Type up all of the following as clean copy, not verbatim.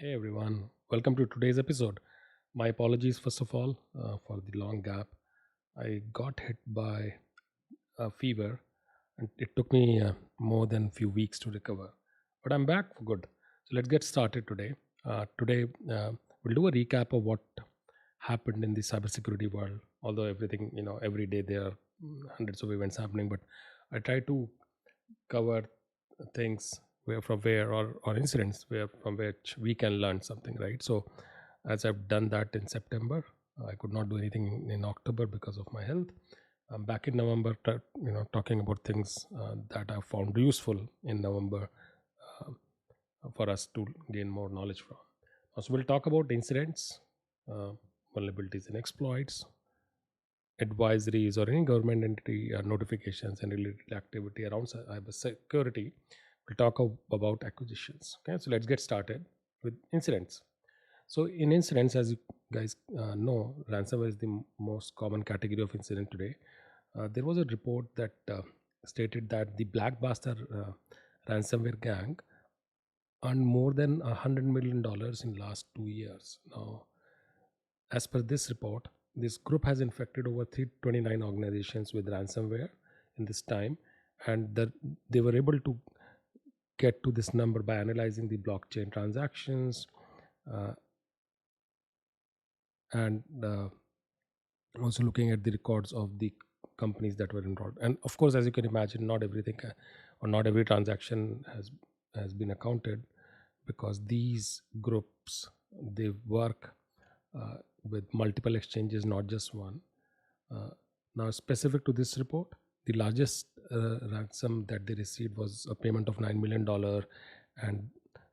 Hey everyone, welcome to today's episode. My apologies, first of all, for the long gap. I got hit by a fever and it took me more than a few weeks to recover. But I'm back for good. So let's get started today. Today, we'll do a recap of what happened in the cybersecurity world. Although everything, every day there are hundreds of events happening, but I try to cover things where from where or incidents where from which we can learn something, right? So as I've done that in September, I could not do anything in October because of my health. I'm back in November, talking about things that I found useful in November, uh, for us to gain more knowledge from. So we'll talk about incidents, uh, vulnerabilities and exploits, advisories or any government entity notifications and related activity around cyber security. We'll talk about acquisitions. Okay, so let's get started with incidents. So in incidents, as you guys know, ransomware is the most common category of incident today. There was a report that stated that the Blackbuster ransomware gang earned more than $100 million in last 2 years. Now, as per this report, this group has infected over 329 organizations with ransomware in this time, and they were able to get to this number by analyzing the blockchain transactions, uh, and also looking at the records of the companies that were involved. And of course, as you can imagine, not everything or not every transaction has been accounted, because these groups, they work uh, with multiple exchanges, not just one. Uh, Now, specific to this report, the largest ransom that they received was a payment of $9 million, and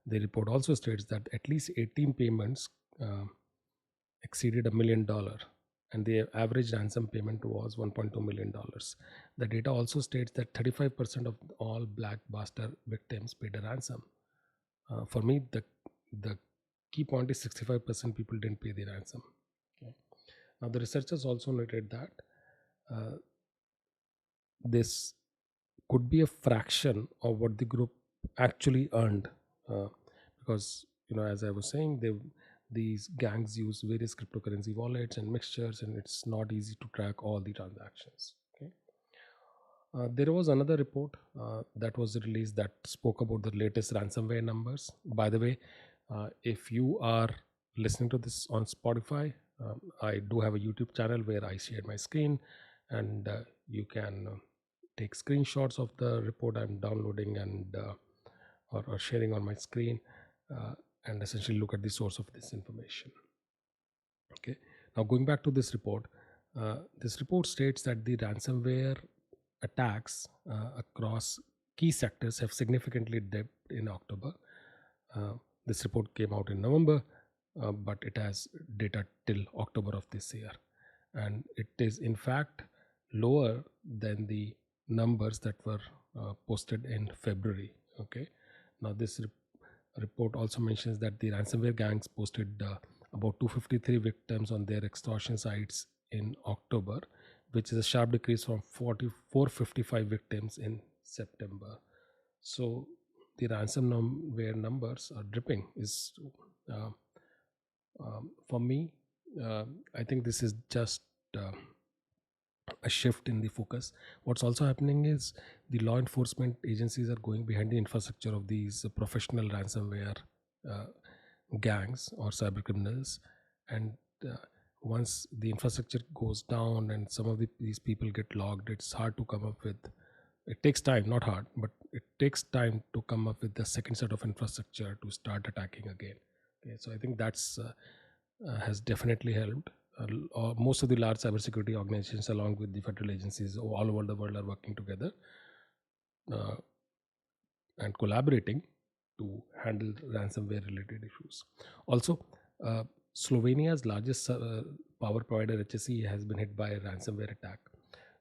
the report also states that at least 18 payments exceeded $1 million, and the average ransom payment was $1.2 million. The data also states that 35% of all Blackbuster victims paid a ransom. For me, the key point is 65% people didn't pay the ransom. Okay. Now, the researchers also noted that uh, this could be a fraction of what the group actually earned, uh, because as I was saying, these gangs use various cryptocurrency wallets and mixtures, and it's not easy to track all the transactions. Okay. There was another report that was released that spoke about the latest ransomware numbers. By the way, if you are listening to this on Spotify, I do have a YouTube channel where I share my screen, and you can take screenshots of the report I'm downloading and or sharing on my screen, uh, and essentially look at the source of this information. Okay. Now, going back to this report states that the ransomware attacks across key sectors have significantly dipped in October. Uh, this report came out in November, but it has data till October of this year, and it is in fact lower than the numbers that were posted in February. Okay. Now, this report also mentions that the ransomware gangs posted about 253 victims on their extortion sites in October, which is a sharp decrease from 455 victims in September. So the ransomware numbers are dripping. Is uh, For me, I think this is just uh, a shift in the focus. What's also happening is the law enforcement agencies are going behind the infrastructure of these professional ransomware uh, gangs or cyber criminals, and uh, once the infrastructure goes down and some of these people get logged, it's hard to come up with. It takes time, not hard, but it takes time to come up with the second set of infrastructure to start attacking again. Okay, so I think that's has definitely helped. Most of the large cybersecurity organizations, along with the federal agencies all over the world, are working together uh, and collaborating to handle ransomware related issues. Also, uh, Slovenia's largest power provider, HSE, has been hit by a ransomware attack.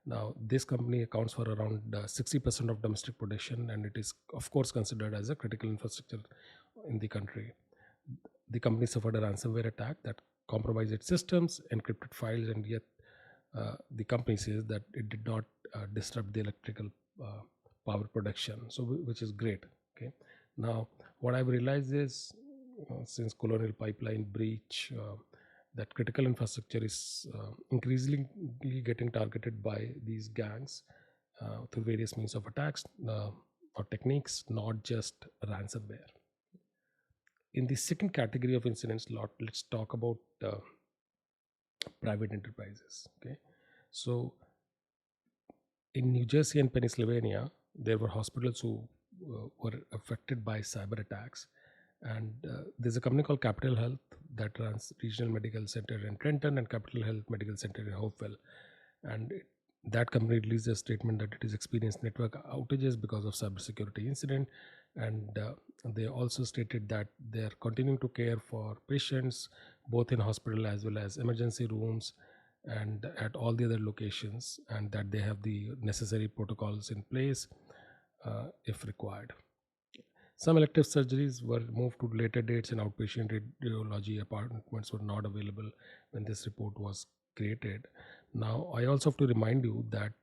Now, this company accounts for around 60% of domestic production, and it is, of course, considered as a critical infrastructure in the country. The company suffered a ransomware attack that compromised its systems, encrypted files, and yet the company says that it did not disrupt the electrical uh, power production. So, which is great. Okay. Now, what I've realized is since colonial pipeline breach, that critical infrastructure is increasingly getting targeted by these gangs through various means of attacks or techniques, not just ransomware. In the second category of incidents, let's talk about private enterprises. Okay, so in New Jersey and Pennsylvania, there were hospitals who were affected by cyber attacks. And there's a company called Capital Health that runs Regional Medical Center in Trenton and Capital Health Medical Center in Hopewell. And that company released a statement that it has experienced network outages because of cybersecurity incident. And they also stated that they're continuing to care for patients both in hospital as well as emergency rooms and at all the other locations, and that they have the necessary protocols in place if required. Some elective surgeries were moved to later dates, and outpatient radiology appointments were not available when this report was created. Now, I also have to remind you that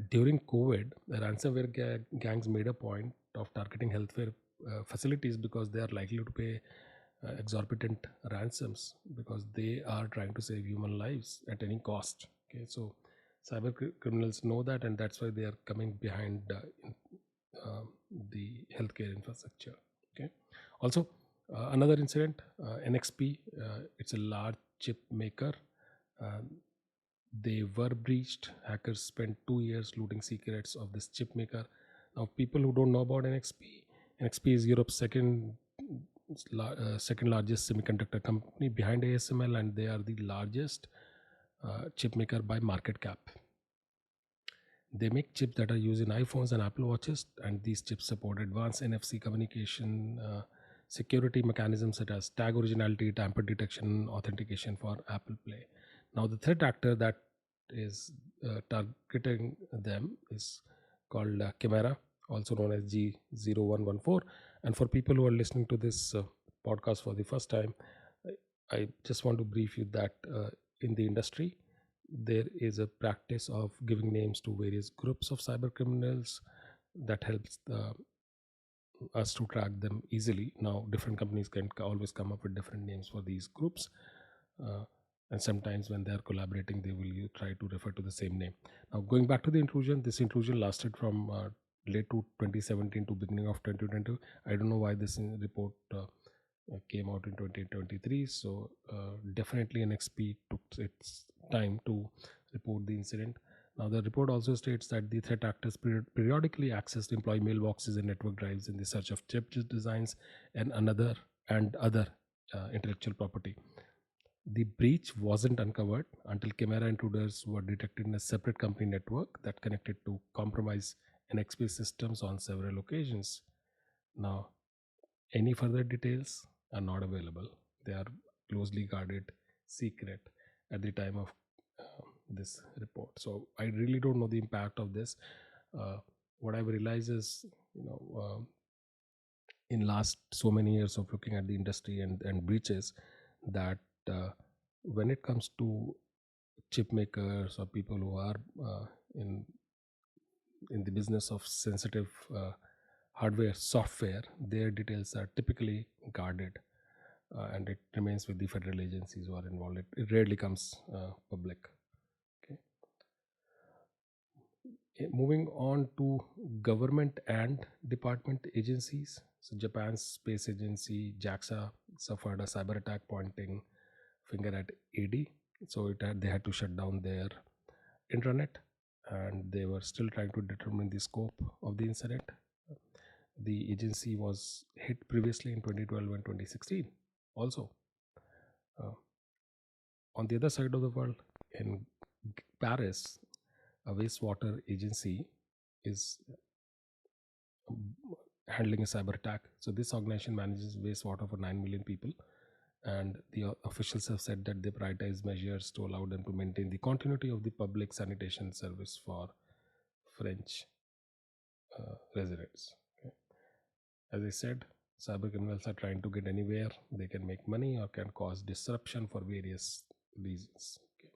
during COVID, the ransomware gangs made a point of targeting healthcare facilities because they are likely to pay exorbitant ransoms because they are trying to save human lives at any cost. Okay, so criminals know that, and that's why they are coming behind uh, the healthcare infrastructure. Okay. Also, another incident, NXP, it's a large chip maker. Uh, they were breached. Hackers spent 2 years looting secrets of this chip maker. Now, people who don't know about NXP, NXP is Europe's second largest semiconductor company behind ASML, and they are the largest chip maker by market cap. They make chips that are used in iPhones and Apple Watches, and these chips support advanced NFC communication, security mechanisms such as tag originality, tamper detection, authentication for Apple Play. Now, the threat actor that is targeting them is called Chimera, also known as G0114. And for people who are listening to this podcast for the first time, I just want to brief you that in the industry, there is a practice of giving names to various groups of cyber criminals that helps us to track them easily. Now, different companies can always come up with different names for these groups. And sometimes when they are collaborating, they will try to refer to the same name. Now, going back to the intrusion, this intrusion lasted from late to 2017 to beginning of 2020. I don't know why this report came out in 2023. So definitely NXP took its time to report the incident. Now, the report also states that the threat actors periodically accessed employee mailboxes and network drives in the search of chip designs and other intellectual property. The breach wasn't uncovered until Chimera intruders were detected in a separate company network that connected to compromised NXP systems on several occasions. Now, any further details are not available. They are closely guarded, secret at the time of this report. So I really don't know the impact of this. What I've realized is, in last so many years of looking at the industry and breaches, that when it comes to chip makers or people who are in the business of sensitive hardware, software, their details are typically guarded, and it remains with the federal agencies who are involved. It rarely comes public. Okay. Moving on to government and department agencies. So Japan's space agency JAXA suffered a cyber attack pointing finger at AD. So they had to shut down their intranet, and they were still trying to determine the scope of the incident. The agency was hit previously in 2012 and 2016 also. Uh, on the other side of the world, in Paris, a wastewater agency is handling a cyber attack. So this organization manages wastewater for 9 million people, and the officials have said that they prioritize measures to allow them to maintain the continuity of the public sanitation service for French residents. Okay. As I said, cyber criminals are trying to get anywhere they can make money or can cause disruption for various reasons. Okay.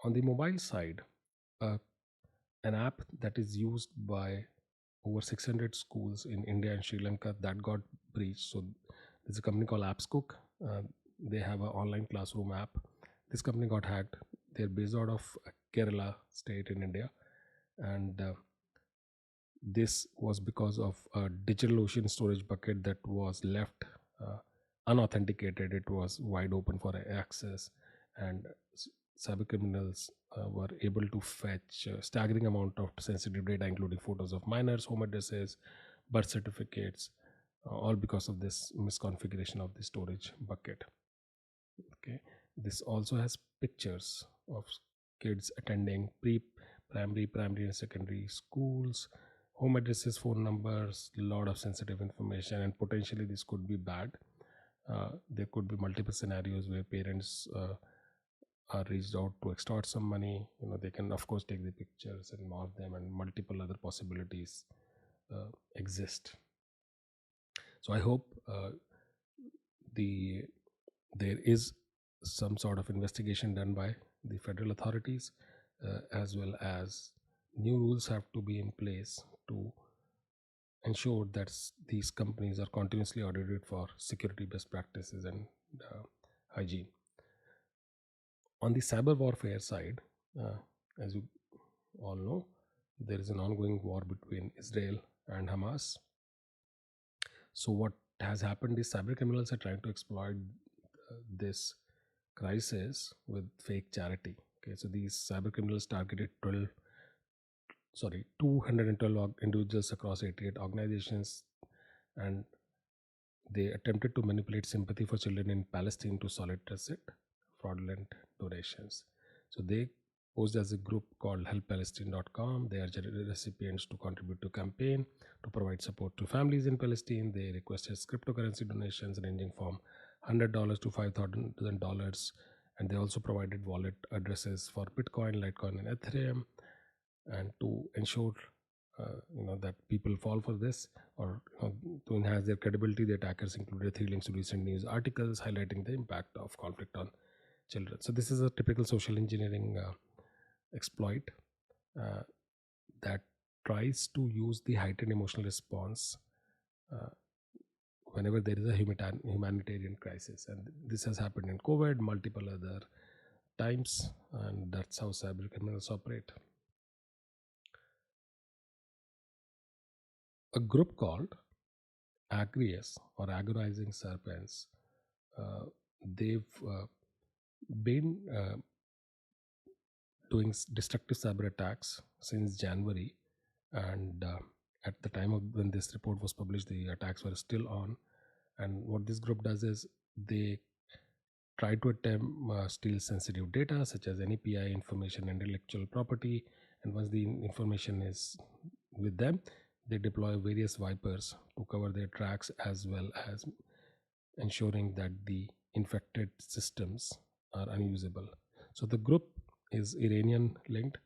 On the mobile side, an app that is used by over 600 schools in India and Sri Lanka that got breached. So there's a company called AppsCook. They have an online classroom app. This company got hacked. They're based out of Kerala state in India, and this was because of a DigitalOcean storage bucket that was left uh, unauthenticated. It was wide open for access, and cyber criminals were able to fetch a staggering amount of sensitive data, including photos of minors, home addresses, birth certificates, all because of this misconfiguration of the storage bucket. Okay, this also has pictures of kids attending primary and secondary schools, home addresses, phone numbers, a lot of sensitive information, and potentially this could be bad. There could be multiple scenarios where parents are reached out to extort some money. They can of course take the pictures and morph them, and multiple other possibilities exist. So I hope the there is some sort of investigation done by the federal authorities, as well as new rules have to be in place to ensure that these companies are continuously audited for security best practices and hygiene. On the cyber warfare side, uh, as you all know, there is an ongoing war between Israel and Hamas. So what has happened is cyber criminals are trying to exploit this crisis with fake charity. Okay, so these cyber criminals targeted 212 individuals across 88 organizations, and they attempted to manipulate sympathy for children in Palestine to solicit fraudulent donations. So they posed as a group called helppalestine.com. They are recipients to contribute to campaign to provide support to families in Palestine. They requested cryptocurrency donations ranging from $100 to $5,000, and they also provided wallet addresses for Bitcoin, Litecoin, and Ethereum. And to ensure that people fall for this, or to enhance their credibility, the attackers included 3 links to recent news articles highlighting the impact of conflict on children. So this is a typical social engineering exploit uh, that tries to use the heightened emotional response uh, whenever there is a humanitarian crisis, and this has happened in COVID, multiple other times, and that's how cyber criminals operate. A group called Agrius, or Agonizing Serpents, they've been doing destructive cyber attacks since January, and at the time of when this report was published, the attacks were still on. And what this group does is they try to attempt steal sensitive data such as NEPI information and intellectual property. And once the information is with them, they deploy various vipers to cover their tracks, as well as ensuring that the infected systems are unusable. So the group is Iranian linked,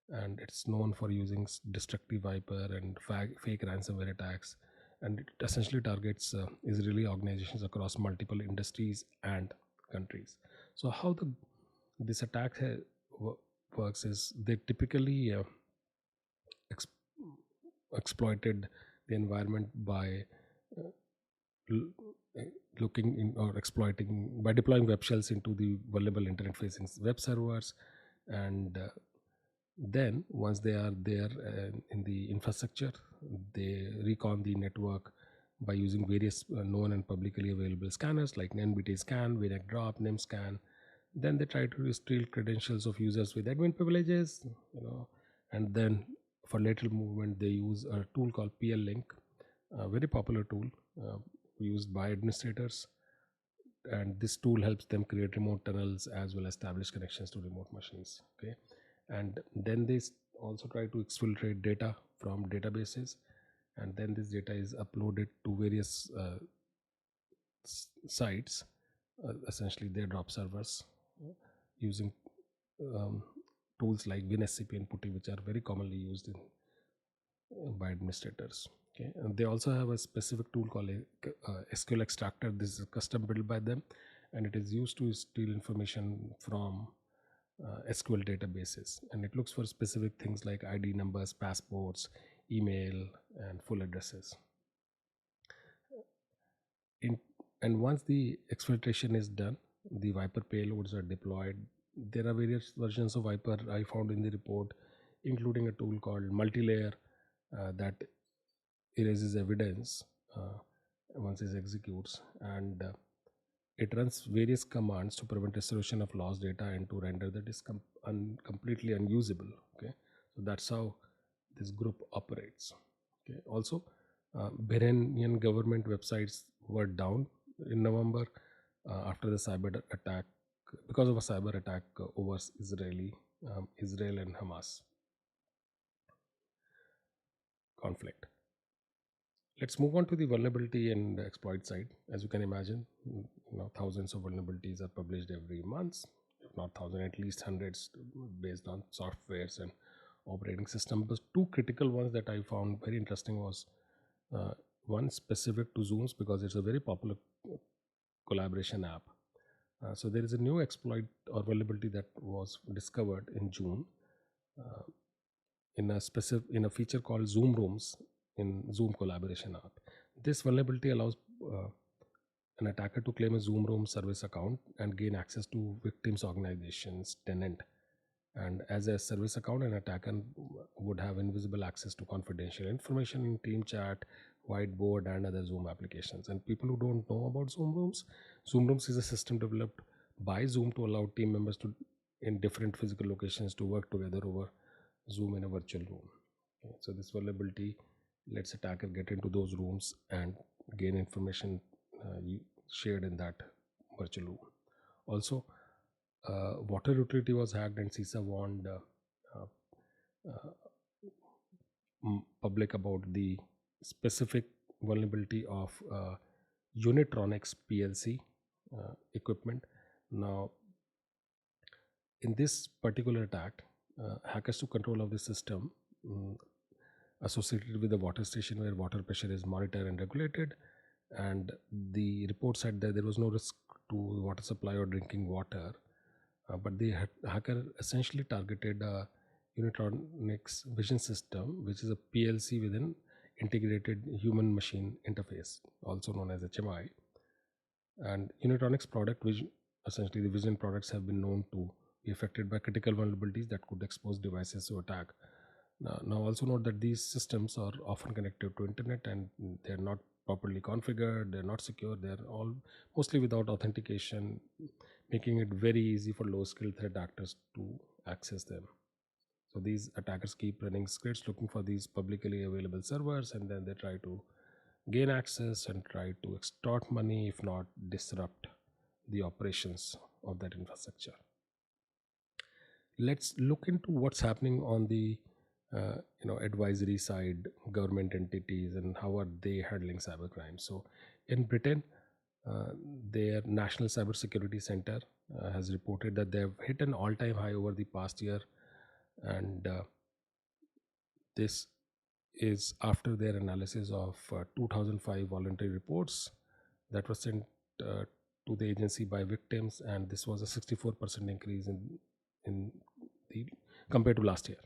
and it's known for using destructive viper and fake ransomware attacks, and it essentially targets Israeli organizations across multiple industries and countries. So how this attack works is they typically ex- exploited the environment by uh, looking in or exploiting by deploying web shells into the vulnerable internet facing web servers, and then once they are there in the infrastructure, they recon the network by using various known and publicly available scanners like NBT scan, VNet drop, NIM scan. Then they try to steal credentials of users with admin privileges, and then for lateral movement they use a tool called PL Link, a very popular tool used by administrators, and this tool helps them create remote tunnels as well as establish connections to remote machines. Okay, and then they also try to exfiltrate data from databases, and then this data is uploaded to various sites, essentially their drop servers, using um, tools like WinSCP and PuTTY, which are very commonly used by administrators. Okay, and they also have a specific tool called SQL extractor. This is custom built by them, and it is used to steal information from SQL databases, and it looks for specific things like ID numbers, passports, email, and full addresses. In, and once the exfiltration is done, the Viper payloads are deployed. There are various versions of Viper I found in the report, including a tool called multilayer that erases evidence once it executes, and it runs various commands to prevent restoration of lost data and to render the disk completely unusable. Okay, so that's how this group operates. Okay, also, Bahrainian government websites were down in November after the cyber attack, because of a cyber attack over Israel and Hamas conflict. Let's move on to the vulnerability and exploit side. As you can imagine, thousands of vulnerabilities are published every month, if not thousand, at least hundreds, based on softwares and operating systems. But two critical ones that I found very interesting was one specific to Zooms, because it's a very popular collaboration app. So there is a new exploit or vulnerability that was discovered in June in a feature called Zoom Rooms in Zoom collaboration app. This vulnerability allows an attacker to claim a Zoom Room service account and gain access to victims' organization's tenant. And as a service account, an attacker would have invisible access to confidential information in team chat, whiteboard, and other Zoom applications. And people who don't know about Zoom Rooms is a system developed by Zoom to allow team members to in different physical locations to work together over Zoom in a virtual room. Okay, so this vulnerability lets attacker get into those rooms and gain information shared in that virtual room. Also, water utility was hacked, and CISA warned public about the specific vulnerability of Unitronics PLC equipment. Now, in this particular attack, hackers took control of the system associated with the water station where water pressure is monitored and regulated. And the report said that there was no risk to water supply or drinking water, but the hacker essentially targeted a Unitronics vision system, which is a PLC with an integrated human machine interface, also known as HMI. And Unitronics product, which essentially the vision products, have been known to be affected by critical vulnerabilities that could expose devices to attack. Now also note that these systems are often connected to internet and they're not properly configured, they're not secure, they're all mostly without authentication, making it very easy for low-skilled threat actors to access them. So these attackers keep running scripts looking for these publicly available servers, and then they try to gain access and try to extort money, if not disrupt the operations of that infrastructure. Let's look into what's happening on the advisory side, government entities, and how are they handling cybercrime. So in Britain, their National Cybersecurity Center has reported that they've hit an all-time high over the past year, and this is after their analysis of 2005 voluntary reports that were sent to the agency by victims, and this was a 64% increase in the compared to last year.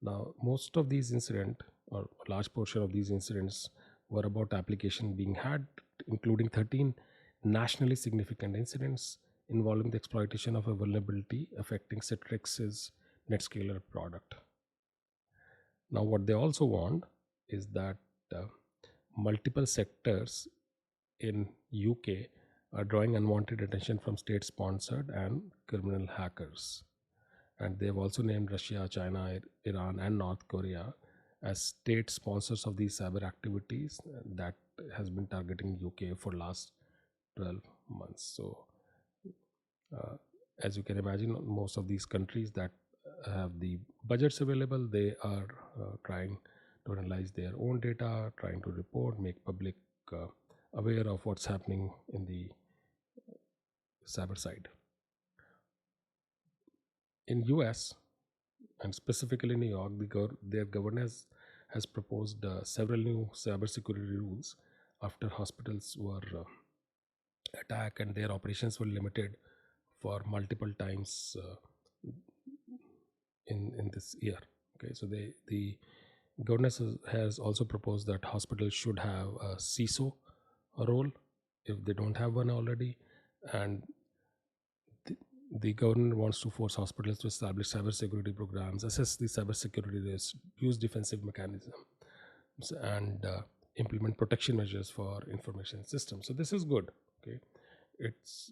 Now, most of these incidents, or a large portion of these incidents, were about application being hacked, including 13 nationally significant incidents involving the exploitation of a vulnerability affecting Citrix's NetScaler product. Now, what they also warned is that multiple sectors in UK are drawing unwanted attention from state-sponsored and criminal hackers. And they've also named Russia, China, Iran, and North Korea as state sponsors of these cyber activities that has been targeting UK for last 12 months. So, as you can imagine, most of these countries that have the budgets available, they are trying to analyze their own data, trying to report, make public aware of what's happening in the cyber side. In US, and specifically New York, their governor has proposed several new cybersecurity rules after hospitals were attacked and their operations were limited for multiple times in this year. Okay, so the Has also proposed that hospitals should have a CISO role if they don't have one already, and the, the government wants to force hospitals to establish cybersecurity programs, assess the cybersecurity risk, use defensive mechanisms, and implement protection measures for information systems. So this is good. Okay, it's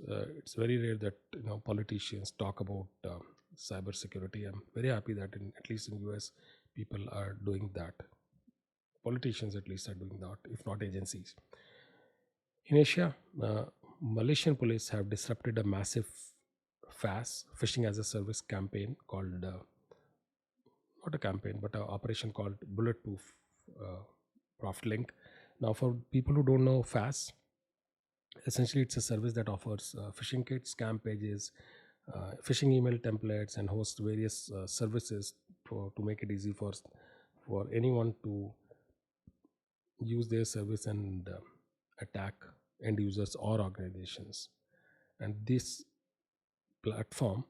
very rare that politicians talk about cybersecurity. I'm very happy that at least in US people are doing that. Politicians at least are doing that, if not agencies. In Asia, Malaysian police have disrupted a massive FAS, phishing as a service campaign called, not a campaign, but an operation called Bulletproof Profit Link. Now, for people who don't know FAS, essentially it's a service that offers phishing kits, scam pages, phishing email templates, and hosts various services to make it easy for anyone to use their service and attack end users or organizations. And this platform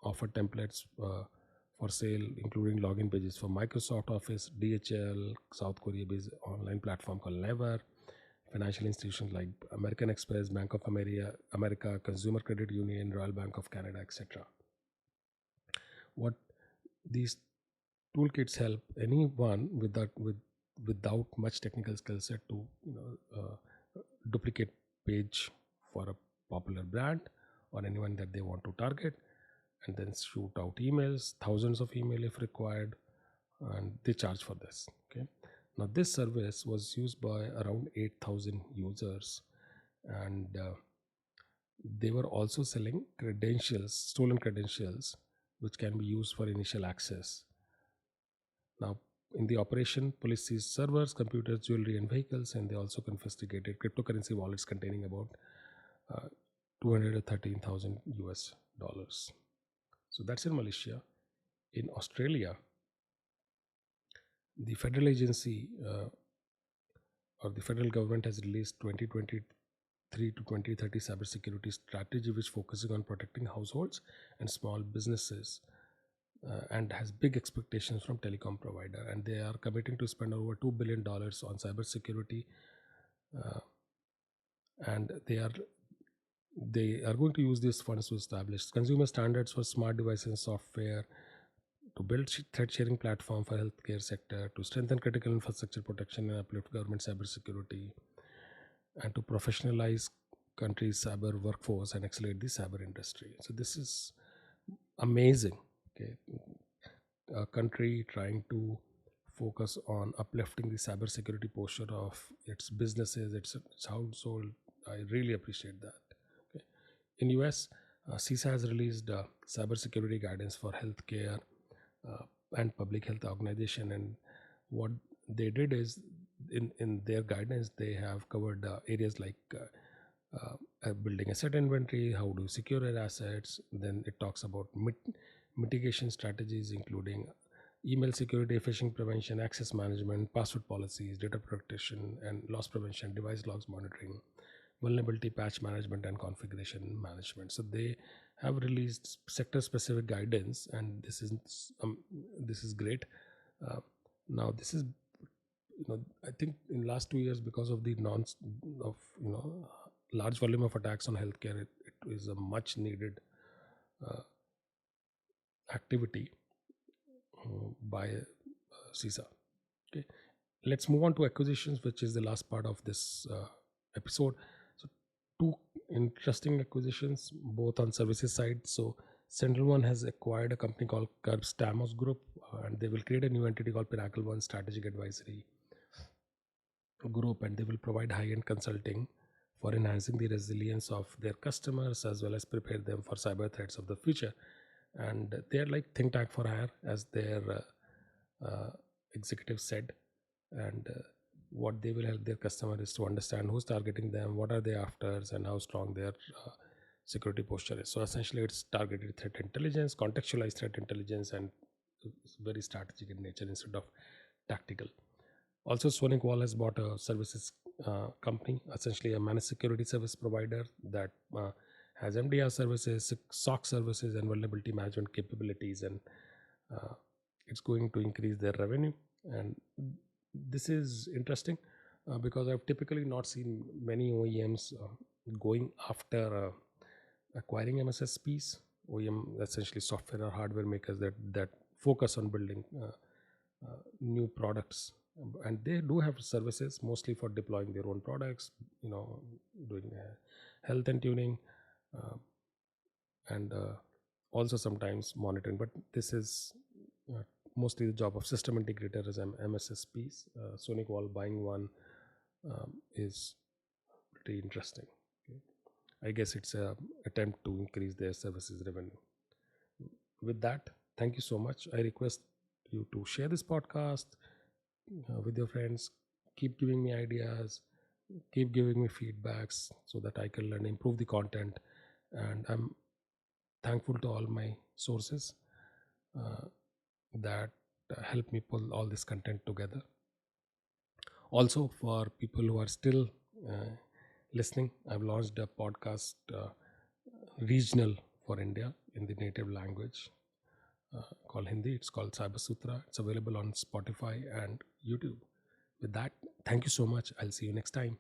offer templates for sale, including login pages for Microsoft Office, DHL, South Korea based online platform called Lever, financial institutions like American Express, Bank of America, Consumer Credit Union, Royal Bank of Canada, etc. What these toolkits help anyone without much technical skill set to duplicate page for a popular brand or anyone that they want to target, and then shoot out emails, thousands of email if required, and they charge for this. Okay, now this service was used by around 8,000 users, and they were also selling stolen credentials, which can be used for initial access. Now, in the operation, police seized servers, computers, jewelry, and vehicles, and they also confiscated cryptocurrency wallets containing about 213,000 US dollars. So that's in Malaysia. In Australia, the federal agency or the federal government has released 2023 to 2030 cybersecurity strategy, which focuses on protecting households and small businesses. And has big expectations from telecom provider, and they are committing to spend over $2 billion on cybersecurity, and they are going to use these funds to establish consumer standards for smart devices and software, to build threat sharing platform for healthcare sector, to strengthen critical infrastructure protection and uplift government cybersecurity, and to professionalize country's cyber workforce and accelerate the cyber industry. So this is amazing. Okay, a country trying to focus on uplifting the cybersecurity posture of its businesses, its household. I really appreciate that. Okay. In US, CISA has released cybersecurity guidance for healthcare and public health organization, and what they did is in their guidance they have covered areas like building asset inventory, how to secure your assets. Then it talks about mitigation strategies, including email security, phishing prevention, access management, password policies, data protection and loss prevention, device logs monitoring, vulnerability patch management, and configuration management. So they have released sector specific guidance, and this is great. Now this is, I think in last 2 years, because of the large volume of attacks on healthcare, it is a much needed activity by CISA. Okay, let's move on to acquisitions, which is the last part of this episode. So two interesting acquisitions, both on services side. So Central One has acquired a company called Curbs Stamos Group, and they will create a new entity called Pinnacle One Strategic Advisory Group, and they will provide high-end consulting for enhancing the resilience of their customers as well as prepare them for cyber threats of the future. And they're like think tank for hire, as their executive said. And what they will help their customer is to understand who's targeting them, what are they after, and how strong their security posture is. So essentially it's targeted threat intelligence, contextualized threat intelligence, and it's very strategic in nature instead of tactical. Also, Sonic Wall has bought a services company, essentially a managed security service provider that has MDR services, SOC services, and vulnerability management capabilities, and it's going to increase their revenue. And this is interesting because I've typically not seen many OEMs going after acquiring MSSPs. OEM, essentially software or hardware makers that focus on building new products, and they do have services mostly for deploying their own products, doing health and tuning, uh, and also sometimes monitoring. But this is uh, mostly the job of system integrators and MSSPs. Sonic Wall buying one is pretty interesting. Okay. I guess it's a attempt to increase their services revenue. With that, thank you so much. I request you to share this podcast with your friends. Keep giving me ideas, keep giving me feedbacks so that I can learn, improve the content. And I'm thankful to all my sources uh, that help me pull all this content together. Also, for people who are still uh, listening, I've launched a podcast regional for India in the native language called Hindi. It's called Cyber Sutra. It's available on Spotify and YouTube. With that, thank you so much. I'll see you next time.